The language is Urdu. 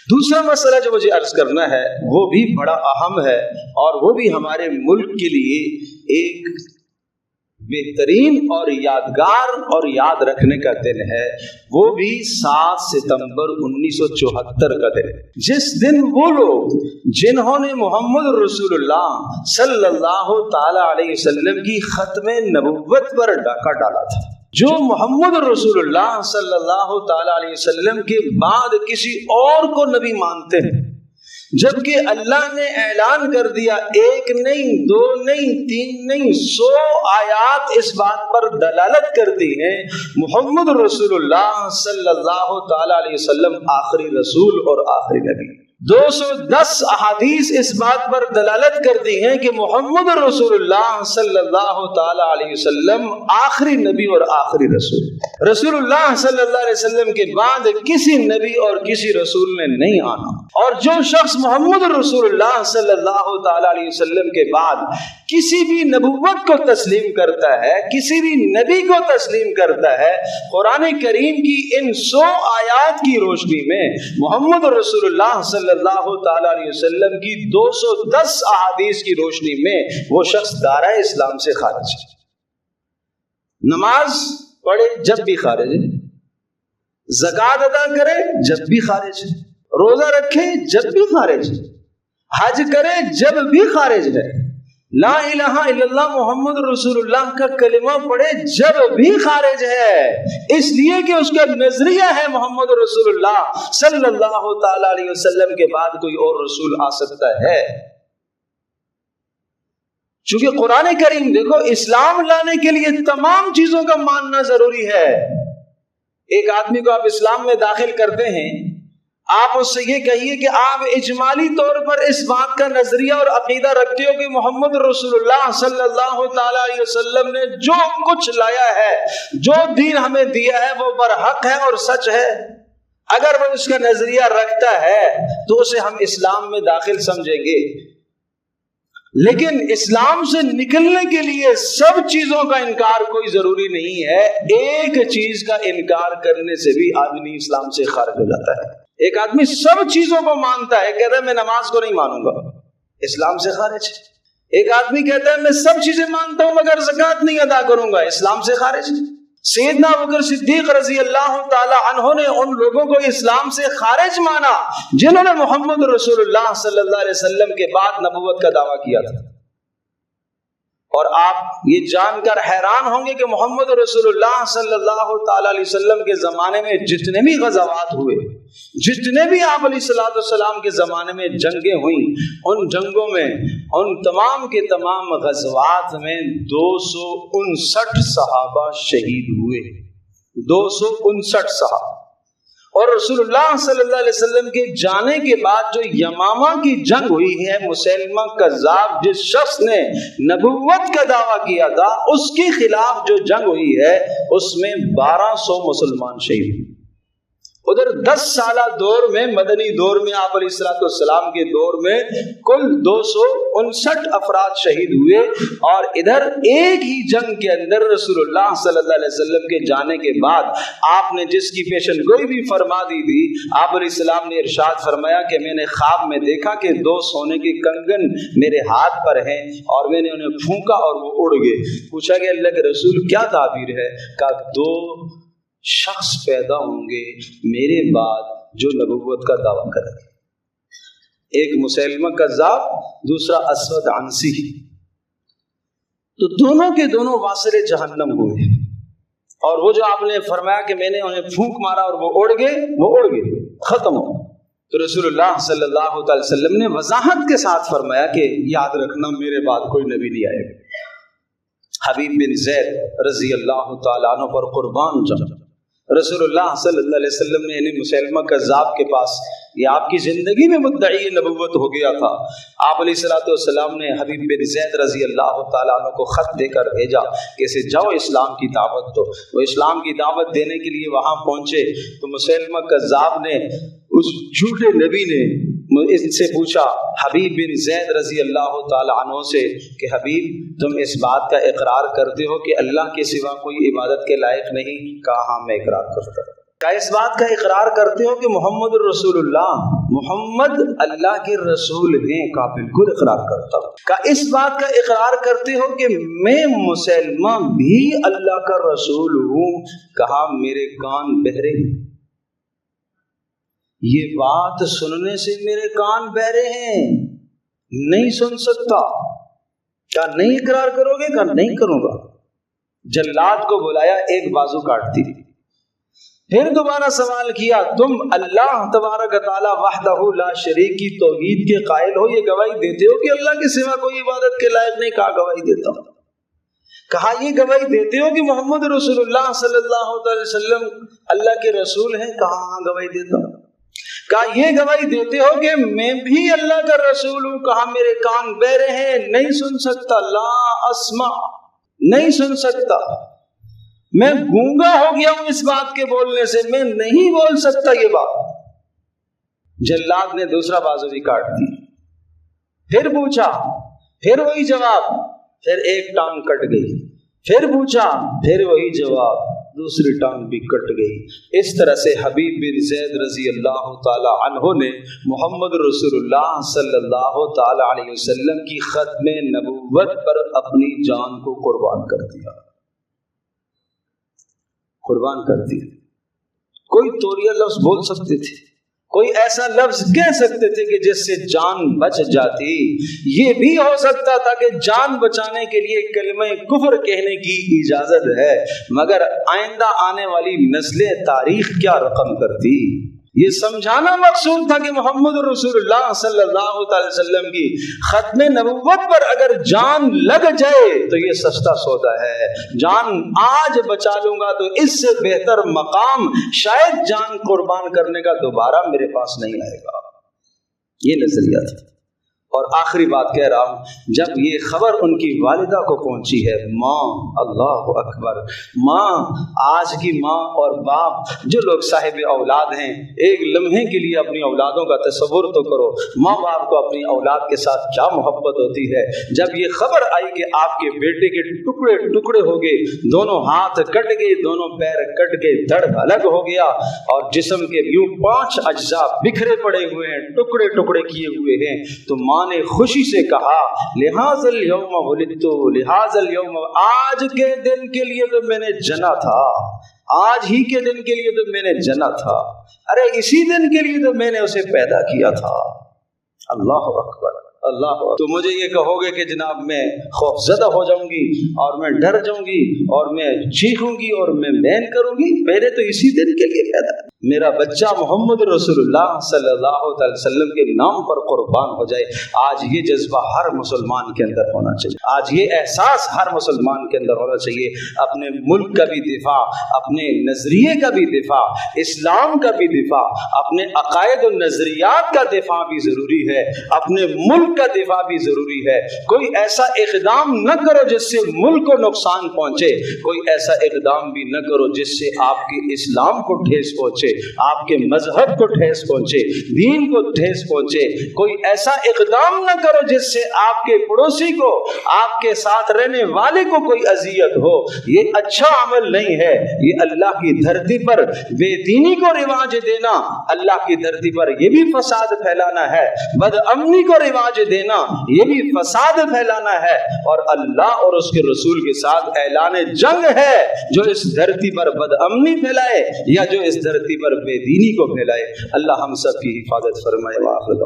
دوسرا مسئلہ جو مجھے عرض کرنا ہے وہ بھی بڑا اہم ہے اور وہ بھی ہمارے ملک کے لیے ایک بہترین اور یادگار اور یاد رکھنے کا دن ہے، وہ بھی 7 ستمبر 1974 کا دن، جس دن وہ لوگ جنہوں نے محمد رسول اللہ صلی اللہ تعالی علیہ وسلم کی ختم نبوت پر ڈاکہ ڈالا تھا، جو محمد رسول اللہ صلی اللہ تعالی علیہ وسلم کے بعد کسی اور کو نبی مانتے ہیں، جبکہ اللہ نے اعلان کر دیا 1 نہیں 2 نہیں 3 نہیں 100 آیات اس بات پر دلالت کرتی ہیں محمد رسول اللہ صلی اللہ تعالی علیہ وسلم آخری رسول اور آخری نبی۔ 210 احادیث اس بات پر دلالت کرتی ہیں کہ محمد رسول اللہ صلی اللہ تعالی علیہ وسلم آخری نبی اور آخری رسول، رسول اللہ صلی اللہ علیہ وسلم کے بعد کسی نبی اور کسی رسول نے نہیں آنا، اور جو شخص محمد رسول اللہ صلی اللہ تعالی علیہ وسلم کے بعد کسی بھی نبوت کو تسلیم کرتا ہے، کسی بھی نبی کو تسلیم کرتا ہے، قرآن کریم کی ان 100 آیات کی روشنی میں محمد رسول اللہ صلی اللہ تعالی علیہ وسلم کی 210 احادیث کی روشنی میں وہ شخص دائرہ اسلام سے خارج ہے۔ نماز پڑھے جب بھی خارج ہے، زکوٰۃ ادا کرے جب بھی خارج ہے، روزہ رکھے جب بھی خارج ہے، حج کرے جب بھی خارج ہے، لا الہ الا اللہ محمد رسول اللہ کا کلمہ پڑھے جب بھی خارج ہے، اس لیے کہ اس کا نظریہ ہے محمد رسول اللہ صلی اللہ تعالی علیہ وسلم کے بعد کوئی اور رسول آ سکتا ہے۔ چونکہ قرآن کریم دیکھو، اسلام لانے کے لیے تمام چیزوں کا ماننا ضروری ہے۔ ایک آدمی کو آپ اسلام میں داخل کرتے ہیں، آپ اس سے یہ کہیے کہ آپ اجمالی طور پر اس بات کا نظریہ اور عقیدہ رکھتے ہو کہ محمد رسول اللہ صلی اللہ تعالی علیہ وسلم نے جو کچھ لایا ہے، جو دین ہمیں دیا ہے، وہ برحق ہے اور سچ ہے۔ اگر وہ اس کا نظریہ رکھتا ہے تو اسے ہم اسلام میں داخل سمجھیں گے، لیکن اسلام سے نکلنے کے لیے سب چیزوں کا انکار کوئی ضروری نہیں ہے، ایک چیز کا انکار کرنے سے بھی آدمی اسلام سے خارج ہو جاتا ہے۔ ایک آدمی سب چیزوں کو مانتا ہے، کہتا ہے میں نماز کو نہیں مانوں گا، اسلام سے خارج ہے۔ ایک آدمی کہتا ہے میں سب چیزیں مانتا ہوں مگر زکوٰۃ نہیں ادا کروں گا، اسلام سے خارج ہے۔ سیدنا ابوبکر صدیق رضی اللہ تعالی عنہ نے ان لوگوں کو اسلام سے خارج مانا جنہوں نے محمد رسول اللہ صلی اللہ علیہ وسلم کے بعد نبوت کا دعویٰ کیا تھا۔ اور آپ یہ جان کر حیران ہوں گے کہ محمد رسول اللہ صلی اللہ تعالی علیہ وسلم کے زمانے میں جتنے بھی غزوات ہوئے، جتنے بھی آپ علیہ الصلوۃ والسلام کے زمانے میں جنگیں ہوئیں، ان جنگوں میں، ان تمام کے تمام غزوات میں 259 صحابہ شہید ہوئے، 259 صحابہ۔ اور رسول اللہ صلی اللہ علیہ وسلم کے جانے کے بعد جو یمامہ کی جنگ ہوئی ہے، مسیلمہ کذاب جس شخص نے نبوت کا دعویٰ کیا تھا، اس کے خلاف جو جنگ ہوئی ہے، اس میں 1200 مسلمان شہید ہوئے۔ ادھر 10 سالہ دور میں، مدنی دور میں، آپ علیہ الصلوۃ والسلام کے دور میں کل 259 افراد شہید ہوئے، اور ادھر ایک ہی جنگ کے اندر رسول اللہ صلی اللہ علیہ وسلم کے جانے کے بعد آپ نے جس کی پیشن گوئی بھی فرما دی تھی، آپ علیہ السلام نے ارشاد فرمایا کہ میں نے خواب میں دیکھا کہ 2 سونے کے کنگن میرے ہاتھ پر ہیں، اور میں نے انہیں پھونکا اور وہ اڑ گئے۔ پوچھا کہ اللہ کے رسول کیا تعبیر ہے؟ کہا 2 شخص پیدا ہوں گے میرے بعد جو نبوت کا دعویٰ کریں گے، ایک مسیلمہ کذاب، دوسرا اسود عنسی۔ تو دونوں کے دونوں واصل جہنم ہوئے، اور وہ جو آپ نے فرمایا کہ میں نے انہیں پھونک مارا اور وہ اڑ گئے، وہ اڑ گئے، ختم ہو۔ تو رسول اللہ صلی اللہ علیہ وسلم نے وضاحت کے ساتھ فرمایا کہ یاد رکھنا میرے بعد کوئی نبی نہیں آئے گا۔ حبیب بن زید رضی اللہ تعالیٰ عنہ پر قربان جاؤں، رسول اللہ صلی اللہ علیہ وسلم نے انہیں مسیلمہ کذاب کے پاس، یہ آپ کی زندگی میں مدعی نبوت ہو گیا تھا، آپ علیہ الصلوۃ والسلام نے حبیب بن زید رضی اللہ تعالیٰ عنہ کو خط دے کر بھیجا کہ اسے جاؤ اسلام کی دعوت دو۔ وہ اسلام کی دعوت دینے کے لیے وہاں پہنچے تو مسیلمہ کذاب نے، اس جھوٹے نبی نے ان سے پوچھا حبیب بن زید رضی اللہ تعالی عنہ سے کہ حبیب تم اس بات کا اقرار کرتے ہو کہ اللہ کے سوا کوئی عبادت کے لائق نہیں؟ کہا ہاں میں اقرار کرتا ہوں۔ کیا اس بات کا اقرار کرتے ہو کہ محمد رسول اللہ، محمد اللہ کے رسول ہیں؟ کہا بالکل اقرار کرتا ہوں۔ کہا اس بات کا اقرار کرتے ہو کہ میں مسلمہ بھی اللہ کا رسول ہوں؟ کہا میرے کان بہرے ہیں، یہ بات سننے سے میرے کان بہرے ہیں، نہیں سن سکتا۔ کہا نہیں اقرار کرو گے؟ کہا نہیں کروں گا۔ جلاد کو بلایا، ایک بازو کاٹتی تھی۔ پھر دوبارہ سوال کیا، تم اللہ تبارک تعالی وحدہ لا شریک کی توحید کے قائل ہو، یہ گواہی دیتے ہو کہ اللہ کے سوا کوئی عبادت کے لائق نہیں؟ کہا گواہی دیتا ہوں۔ کہا یہ گواہی دیتے ہو کہ محمد رسول اللہ صلی اللہ علیہ وسلم اللہ کے رسول ہیں؟ کہا ہاں گواہی دیتا ہوں۔ کہا یہ گواہی دیتے ہو کہ میں بھی اللہ کا رسول ہوں؟ کہا میرے کان بہرے ہیں، نہیں سن سکتا، لا اسمع، نہیں سن سکتا، میں گونگا ہو گیا ہوں اس بات کے بولنے سے، میں نہیں بول سکتا یہ بات۔ جلاد نے دوسرا بازو بھی کاٹ دی، پھر پوچھا، پھر وہی جواب، پھر ایک ٹانگ کٹ گئی، پھر پوچھا، پھر وہی جواب، دوسری ٹانگ بھی کٹ گئی۔ اس طرح سے حبیب بن زید رضی اللہ تعالی عنہ نے محمد رسول اللہ صلی اللہ تعالی علیہ وسلم کی ختم نبوت پر اپنی جان کو قربان کر دیا، قربان کر دیا۔ کوئی توریہ لفظ بول سکتے تھے، کوئی ایسا لفظ کہہ سکتے تھے کہ جس سے جان بچ جاتی، یہ بھی ہو سکتا تھا کہ جان بچانے کے لیے کلمہ کفر کہنے کی اجازت ہے، مگر آئندہ آنے والی نسلیں تاریخ کیا رقم کرتی؟ یہ سمجھانا مقصود تھا کہ محمد رسول اللہ صلی اللہ علیہ وسلم کی ختم نبوت پر اگر جان لگ جائے تو یہ سستا سودا ہے، جان آج بچا لوں گا تو اس سے بہتر مقام شاید جان قربان کرنے کا دوبارہ میرے پاس نہیں آئے گا۔ یہ نظریہ تھا۔ اور آخری بات کہہ رہا ہوں، جب یہ خبر ان کی والدہ کو پہنچی ہے، ماں، اللہ اکبر، ماں، آج کی ماں اور باپ جو لوگ صاحب اولاد ہیں، ایک لمحے کے لیے اپنی اولادوں کا تصور تو کرو، ماں باپ کو اپنی اولاد کے ساتھ کیا محبت ہوتی ہے۔ جب یہ خبر آئی کہ آپ کے بیٹے کے ٹکڑے ٹکڑے ہو گئے، دونوں ہاتھ کٹ گئے، دونوں پیر کٹ گئے، دھڑ الگ ہو گیا اور جسم کے یوں 5 اجزاء بکھرے پڑے ہوئے ہیں، ٹکڑے ٹکڑے کیے ہوئے ہیں، تو ماں نے خوشی سے کہا، لہذا اليوم ولدت، لہذا اليوم، آج کے دن کے لیے تو میں نے جنا تھا، آج ہی کے دن کے لیے تو میں نے جنا تھا، ارے اسی دن کے لیے تو میں نے اسے پیدا کیا تھا۔ اللہ اکبر، اللہ، تو مجھے یہ کہو گے کہ جناب میں خوف زدہ ہو جاؤں گی اور میں ڈر جاؤں گی اور میں چیخوں گی اور میں مین کروں گی؟ میں نے تو اسی دن کے لیے پیدا کیا، میرا بچہ محمد رسول اللہ صلی اللہ علیہ وسلم کے نام پر قربان ہو جائے۔ آج یہ جذبہ ہر مسلمان کے اندر ہونا چاہیے، آج یہ احساس ہر مسلمان کے اندر ہونا چاہیے۔ اپنے ملک کا بھی دفاع، اپنے نظریے کا بھی دفاع، اسلام کا بھی دفاع، اپنے عقائد و نظریات کا دفاع بھی ضروری ہے، اپنے ملک کا دفاع بھی ضروری ہے۔ کوئی ایسا اقدام نہ کرو جس سے ملک کو نقصان پہنچے، کوئی ایسا اقدام بھی نہ کرو جس سے آپ کے اسلام کو ٹھیس پہنچے، آپ کے مذہب کو ٹھیس پہنچے، دین کو ٹھیس پہنچے۔ کوئی ایسا اقدام نہ کرو جس سے آپ کے پڑوسی کو، آپ کے ساتھ رہنے والے کو کوئی اذیت ہو، یہ اچھا عمل نہیں ہے۔ یہ اللہ کی دھرتی پر بے دینی کو رواج دینا، اللہ کی دھرتی پر یہ بھی فساد پھیلانا ہے، بد امنی کو رواج دینا یہ بھی فساد پھیلانا ہے، اور اللہ اور اس کے رسول کے ساتھ اعلان جنگ ہے جو اس دھرتی پر بد امنی پھیلائے یا جو اس دھرتی پر بے دینی کو پھیلائے۔ اللہ ہم سب کی حفاظت فرمائے۔